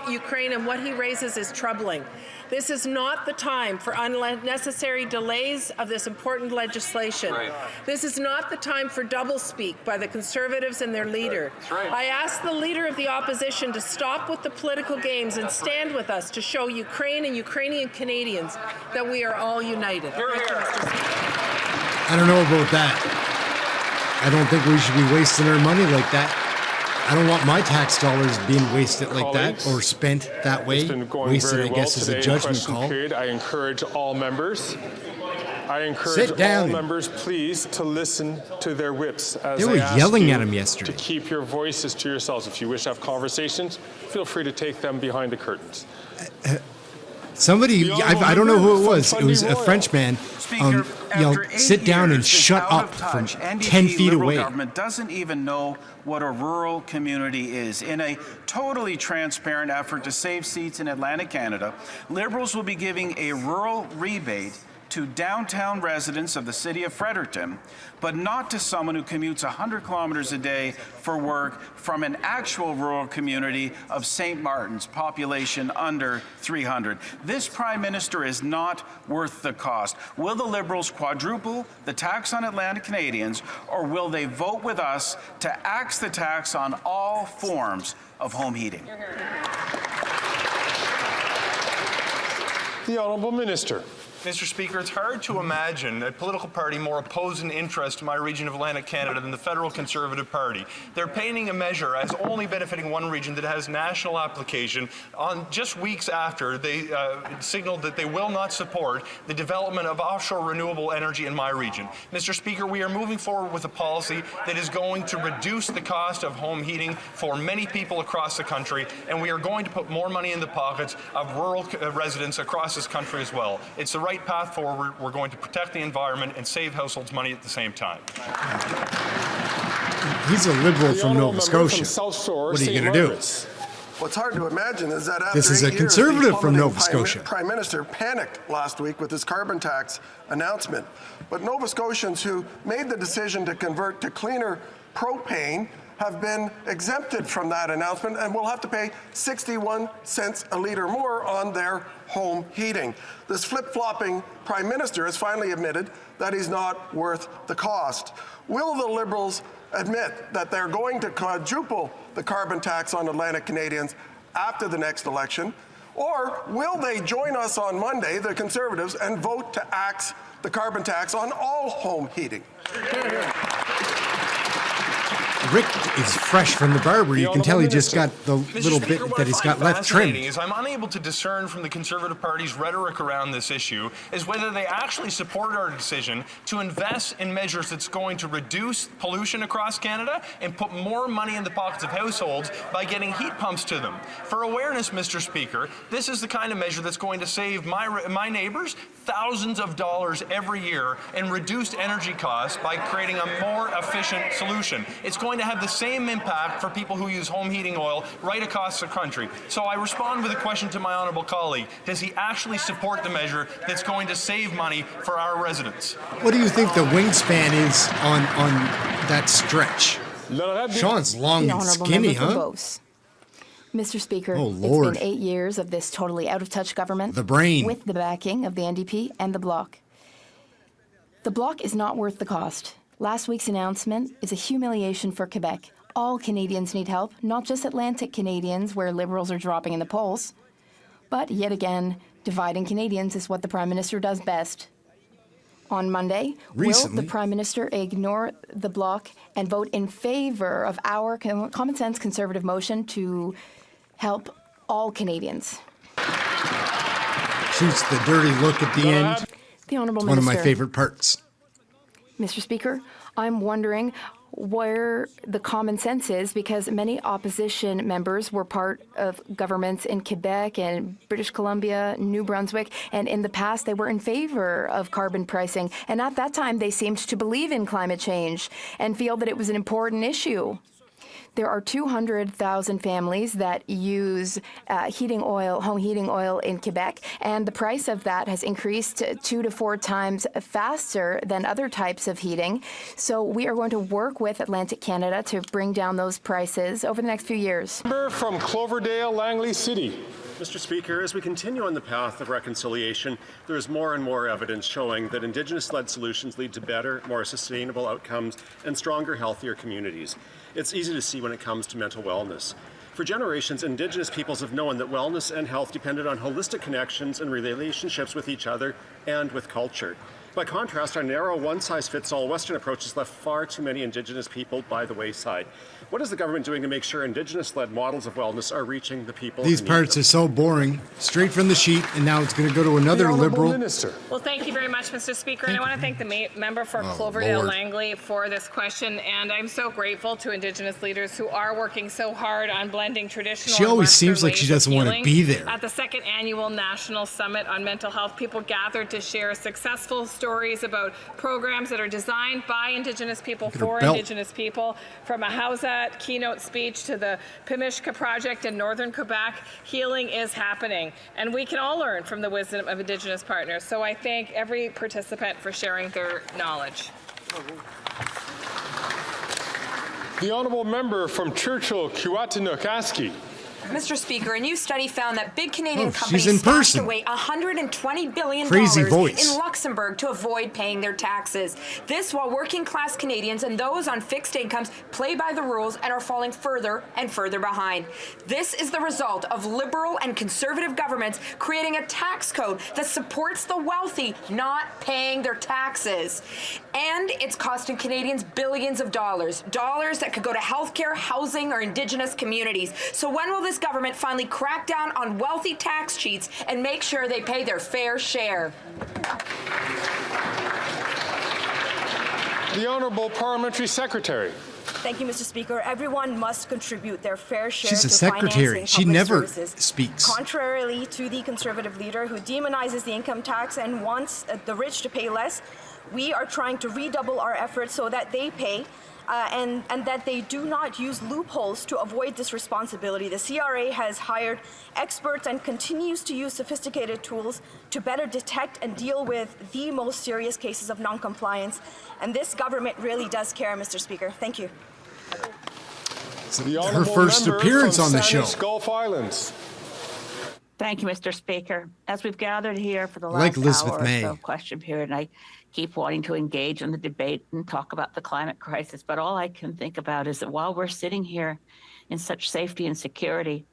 and what he raises is troubling. This is not the time for unnecessary delays of this important legislation. This is not the time for doublespeak by the Conservatives and their leader. I ask the leader of the opposition to stop with the political games and stand with us to show Ukraine and Ukrainian Canadians that we are all united. I don't know about that. I don't think we should be wasting our money like that. I don't want my tax dollars being wasted like that or spent that way. Wasted, I guess, is a judgment call. I encourage all members I encourage all members, please, to listen to their whips as they were yelling at him yesterday. To keep your voices to yourselves. If you wish to have conversations, feel free to take them behind the curtains. Somebody, I don't know who it was. It was a Frenchman. Yelled, "Sit down and shut up!" from 10 feet away. The government doesn't even know what a rural community is. In a totally transparent effort to save seats in Atlantic Canada, Liberals will be giving a rural rebate to downtown residents of the city of Fredericton, but not to someone who commutes 100 kilometers a day for work from an actual rural community of St. Martin's, population under 300. This Prime Minister is not worth the cost. Will the Liberals quadruple the tax on Atlantic Canadians, or will they vote with us to axe the tax on all forms of home heating? The Honourable Minister. Mr. Speaker, it's hard to imagine a political party more opposed in interest to my region of Atlantic Canada than the Federal Conservative Party. They're painting a measure as only benefiting one region that has national application on just weeks after they signaled that they will not support the development of offshore renewable energy in my region. Mr. Speaker, we are moving forward with a policy that is going to reduce the cost of home heating for many people across the country, and we are going to put more money in the pockets of rural residents across this country as well. It's the right path forward. We're going to protect the environment and save households money at the same time. He's a Liberal from Nova Scotia. What are you going to do? What's hard to imagine is that after this is a Conservative from Nova Scotia. Prime Minister panicked last week with his carbon tax announcement. But Nova Scotians who made the decision to convert to cleaner propane have been exempted from that announcement and will have to pay 61 cents a litre more on their home heating. This flip-flopping Prime Minister has finally admitted that he's not worth the cost. Will the Liberals admit that they're going to quadruple the carbon tax on Atlantic Canadians after the next election? Or will they join us on Monday, the Conservatives, and vote to axe the carbon tax on all home heating? Rick is fresh from the barber. You can tell he just got the little bit that he's got left trimmed. Is I'm unable to discern from the Conservative Party's rhetoric around this issue is whether they actually support our decision to invest in measures that's going to reduce pollution across Canada and put more money in the pockets of households by getting heat pumps to them. For awareness, Mr. Speaker, this is the kind of measure that's going to save my neighbours thousands of dollars every year in reduced energy costs by creating a more efficient solution. It's going to have the same impact for people who use home heating oil right across the country. So I respond with a question to my honourable colleague. Does he actually support the measure that's going to save money for our residents? What do you think the wingspan is on that stretch? Sean's long and skinny, huh? Mr. Speaker, Lord. It's been 8 years of this totally out-of-touch government. The brain. With the backing of the NDP and the Bloc. The Bloc is not worth the cost. Last week's announcement is a humiliation for Quebec. All Canadians need help, not just Atlantic Canadians, where Liberals are dropping in the polls. But yet again, dividing Canadians is what the Prime Minister does best. On Monday, will the Prime Minister ignore the Bloc and vote in favor of our common-sense Conservative motion to help all Canadians? Shoots the dirty look at the end. The Honourable It's Minister. one of my favorite parts. Mr. Speaker, I'm wondering where the common sense is, because many opposition members were part of governments in Quebec and British Columbia, New Brunswick, and in the past they were in favor of carbon pricing. And at that time they seemed to believe in climate change and feel that it was an important issue. There are 200,000 families that use home heating oil in Quebec, and the price of that has increased 2 to 4 times faster than other types of heating. So we are going to work with Atlantic Canada to bring down those prices over the next few years. Member from Cloverdale, Langley City. Mr. Speaker, as we continue on the path of reconciliation, there is more and more evidence showing that Indigenous-led solutions lead to better, more sustainable outcomes and stronger, healthier communities. It's easy to see when it comes to mental wellness. For generations, Indigenous peoples have known that wellness and health depended on holistic connections and relationships with each other and with culture. By contrast, our narrow, one-size-fits-all Western approach has left far too many Indigenous people by the wayside. What is the government doing to make sure Indigenous-led models of wellness are reaching the people? These parts are so boring. Straight from the sheet, and now it's going to go to another Liberal minister. Well, thank you very much, Mr. Speaker, and I want to thank the member for Cloverdale Langley for this question, and I'm so grateful to Indigenous leaders who are working so hard on blending traditional. She always seems like she doesn't want to be there. At the second annual National Summit on Mental Health, people gathered to share successful stories about programs that are designed by Indigenous people for Indigenous people, from a Howzat keynote speech to the Pimishka project in northern Quebec. Healing is happening, and we can all learn from the wisdom of Indigenous partners. So I thank every participant for sharing their knowledge. The honourable member from Churchill, Kiwatanuk-Aski. Mr. Speaker, a new study found that big Canadian companies stashed away $120 billion in Luxembourg to avoid paying their taxes. This while working class Canadians and those on fixed incomes play by the rules and are falling further and further behind. This is the result of Liberal and Conservative governments creating a tax code that supports the wealthy not paying their taxes. And it's costing Canadians billions of dollars that could go to healthcare, housing, or Indigenous communities. So when will this government finally crack down on wealthy tax cheats and make sure they pay their fair share? The Honourable Parliamentary Secretary. Thank you, Mr. Speaker. Everyone must contribute their fair share She's a to secretary. She never speaks. Contrarily to the Conservative leader who demonizes the income tax and wants the rich to pay less, we are trying to redouble our efforts so that they pay and that they do not use loopholes to avoid this responsibility. The CRA has hired experts and continues to use sophisticated tools to better detect and deal with the most serious cases of non-compliance. And this government really does care, Mr. Speaker. Thank you. Her first appearance on the show. Gulf Islands. Thank you, Mr. Speaker. As we've gathered here for the last hour or so question period, and I keep wanting to engage in the debate and talk about the climate crisis, but all I can think about is that while we're sitting here in such safety and security,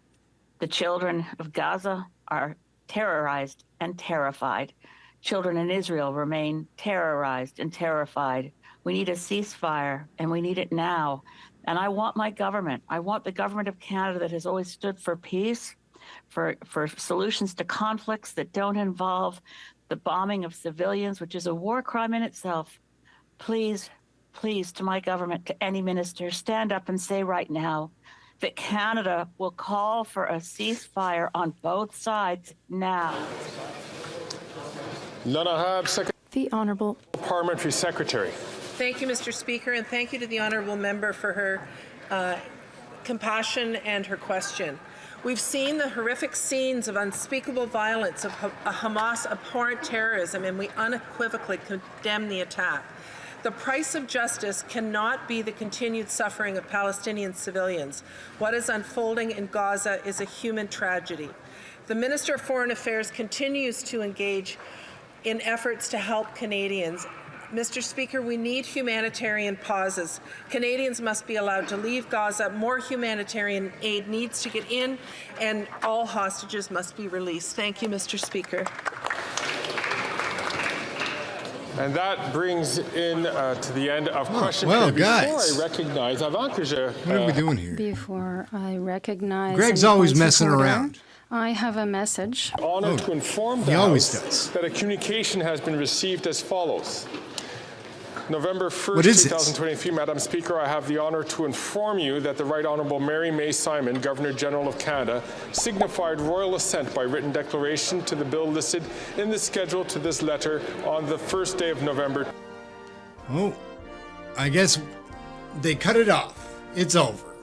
the children of Gaza are terrorized and terrified. Children in Israel remain terrorized and terrified. We need a ceasefire, and we need it now. And I want my government, I want the government of Canada that has always stood for peace, for solutions to conflicts that don't involve the bombing of civilians, which is a war crime in itself. Please, please, to my government, to any minister, stand up and say right now that Canada will call for a ceasefire on both sides now. The Honourable Parliamentary Secretary. Thank you, Mr. Speaker, and thank you to the honourable member for her compassion and her question. We've seen the horrific scenes of unspeakable violence of Hamas abhorrent terrorism, and we unequivocally condemn the attack. The price of justice cannot be the continued suffering of Palestinian civilians. What is unfolding in Gaza is a human tragedy. The Minister of Foreign Affairs continues to engage in efforts to help Canadians. Mr. Speaker, we need humanitarian pauses. Canadians must be allowed to leave Gaza. More humanitarian aid needs to get in, and all hostages must be released. Thank you, Mr. Speaker. And that brings in to the end of question period. Guys. Before I recognize what are we doing here? Before I recognize Greg's always messing around. I have a message. Honored to inform the House that a communication has been received as follows. November 1st, 2023, Madam Speaker, I have the honour to inform you that the Right Honourable Mary May Simon, Governor-General of Canada, signified royal assent by written declaration to the bill listed in the schedule to this letter on the first day of November. Oh, I guess they cut it off. It's over.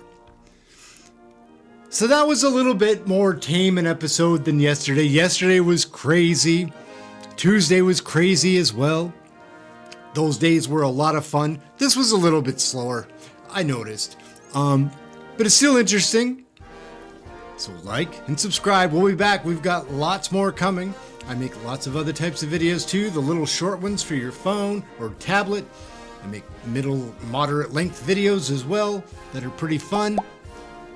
So that was a little bit more tame an episode than yesterday. Yesterday was crazy. Tuesday was crazy as well. Those days were a lot of fun. This was a little bit slower, I noticed. But it's still interesting. So like and subscribe. We'll be back. We've got lots more coming. I make lots of other types of videos too. The little short ones for your phone or tablet. I make middle, moderate length videos as well that are pretty fun.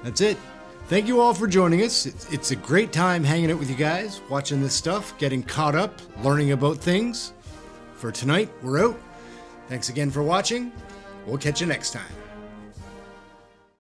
That's it. Thank you all for joining us. It's a great time hanging out with you guys, watching this stuff, getting caught up, learning about things. For tonight, we're out. Thanks again for watching. We'll catch you next time.